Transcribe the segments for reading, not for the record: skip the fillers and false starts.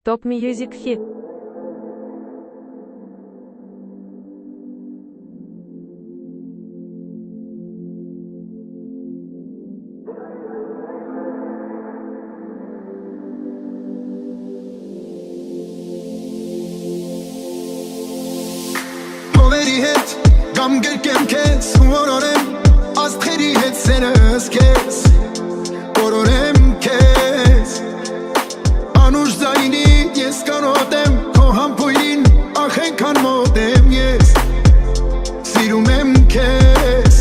Top Music Hit. Հովերի հետ կամ գրկեմ քեզ որորեմ աստղերի հետ սերս քեզ որորեմ քեզ անուշ ձայնի ես կանոտեմ քո համբույրին ախ ենքան մոտ եմ ես սիրում եմ քեզ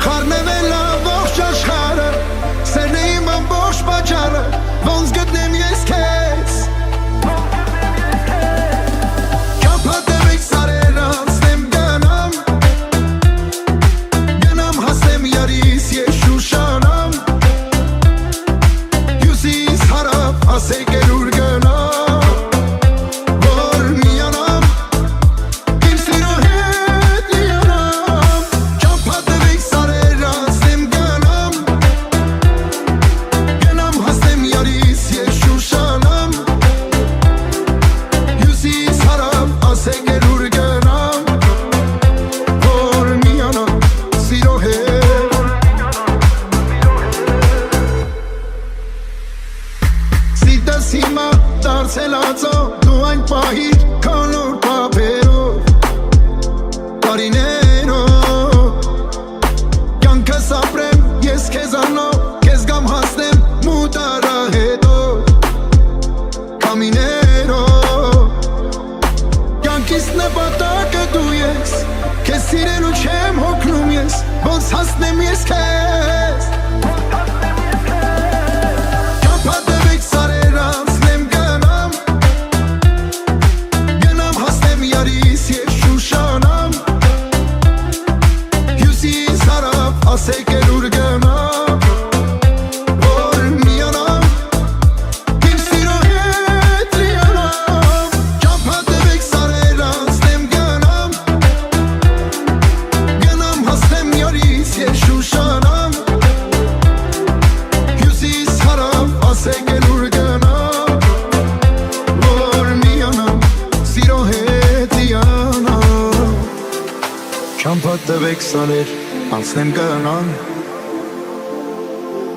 խառնվել ամբողջ աշխարհը սերն է իմ ամբողջ պատճառը ոնց գտնեմ ես քեզ Հիմա դարձելացո դու այն պահիր քանոր պապերով տարիներով կյանքս ապրեմ ես քեզանով քեզ գամ հասնեմ մութ արահետով քամիներով կյանքիս նպատակը դու ես քեզ սիրելու չեմ հոգնում ես ոնց հասնեմ ես քեզ Չամփատվեք սարեր, անցնեմ գնամ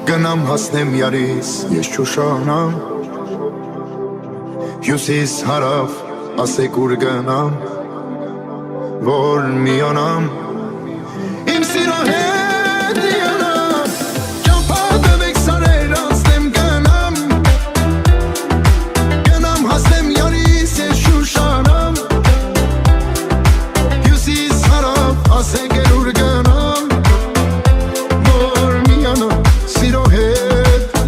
Գնամ հասնեմ յարիս, ես չուշանամ Հյուսիս հարավ, ասեք ուր գնամ Որ միանամ Իմ սիրո հետ լիանամ Չամփատվեք սարեր, անցնեմ գնամ Գնամ հասնեմ յարիս, ես չուշանամ Հյուսիս հարավ, ասեք ուր գնամ Որ միանամ սիրո հետ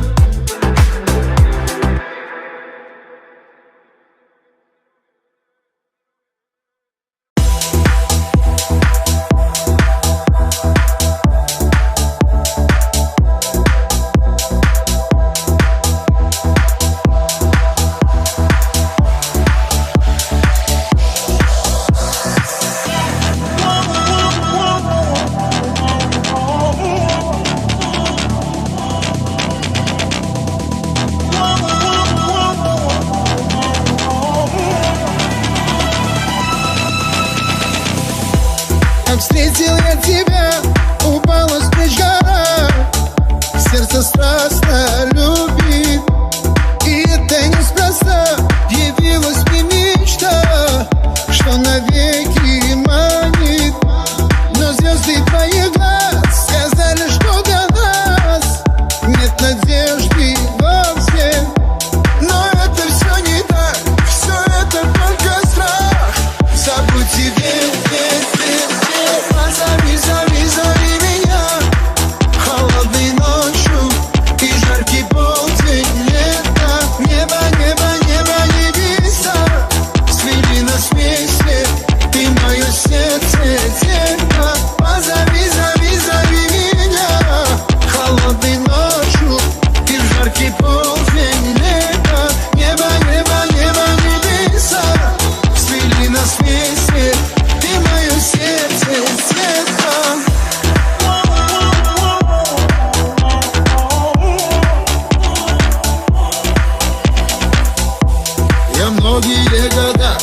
Я многие года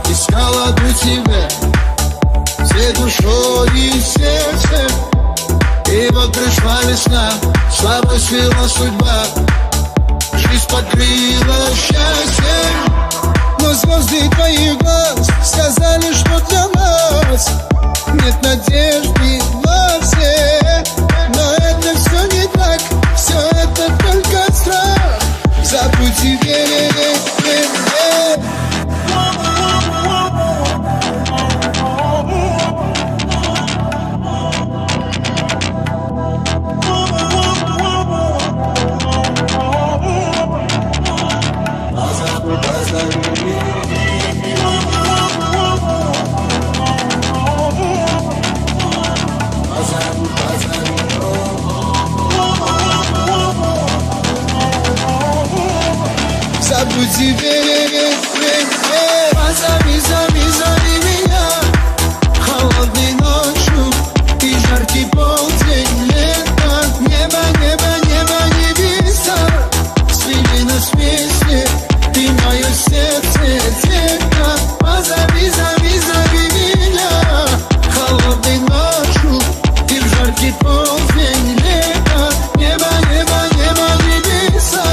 искал одну тебя, всей душой и сердцем. И вот пришла весна, слабо свела судьба, жизнь покрыла счастьем. Но звезды твоих глаз сказали, что для нас нет надежды вовсе. Но это все не так, все это только страх. Забудь и верь. Забудь и верь. Позови меня холодной ночью и жаркий полдень лета. Небо, небеса свели нас вместе, ты мое сердце, детка. Позови меня холодной ночью и в жаркий полдень лета. Небо, небеса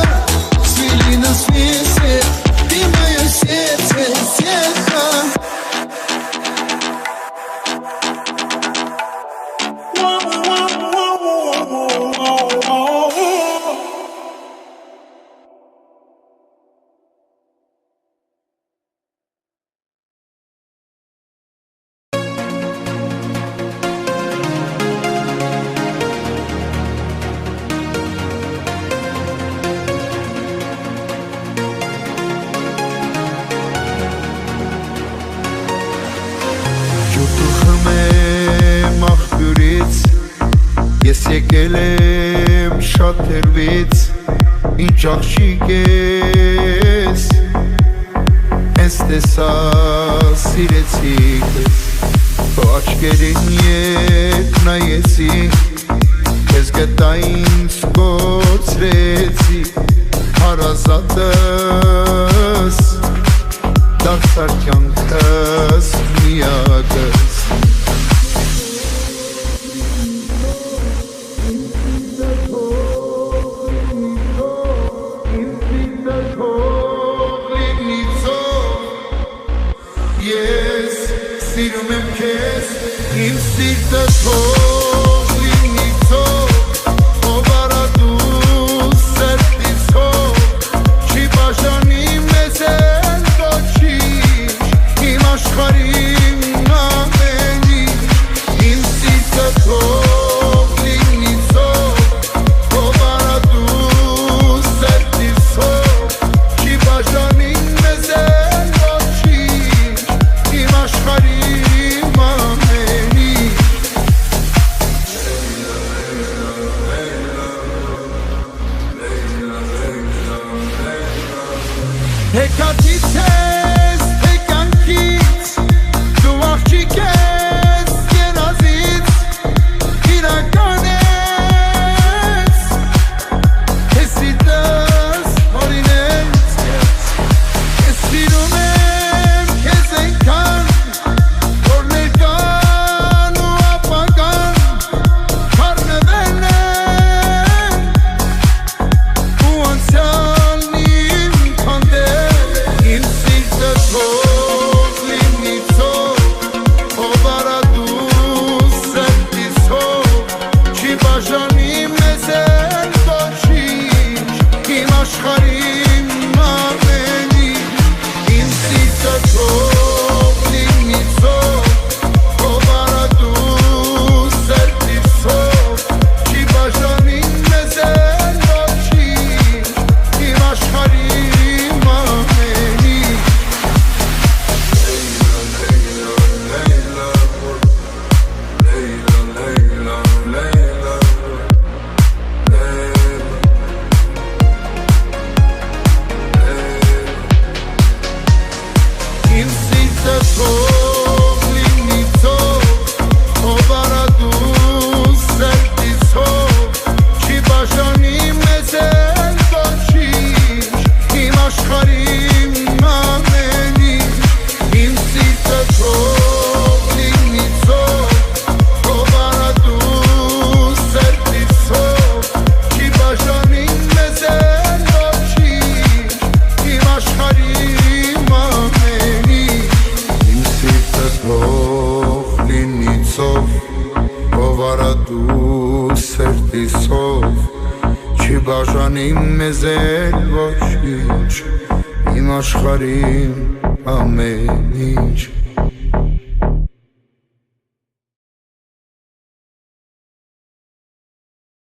свели нас вместе, ты мое сердце, детка. Ես եկել եմ շատ հեռվից, ինչ աղջիկ ես, ես տեսա սիրեցի քեզ, քո աչքերին ետ նայեցի, քեզ գտա ինձ կորցրեցի, հարազատս, դարձար կյանքս միակս. Սիրում եմ քեզ, իմ սիրտը թող լինի ցող, ով արա դու սրտից հող, չի բաժանի մեզ էլ ոչինչ, իմ աշխարհի ամեն ինչ, իմ սիրտը թող լինի ցող, ով արա դու սրտից հող, չի բաժանի մեզ էլ ոչինչ, իմ աշխարհի Հեկատից ես, հեկանքից, դու աղջիկ ես, կենազից, իրական ես, ես սիրտս հորինեց, ես սիրում եմ քեզ այնքան, որ ներկան ու ապագան, խառնվել են, ու անցյալն իմ քանդել. հույսով ով արա դու սերտիսով չի բաժանի մեզ էլ ոչինչ իմ աշխարհին ամեն ինչ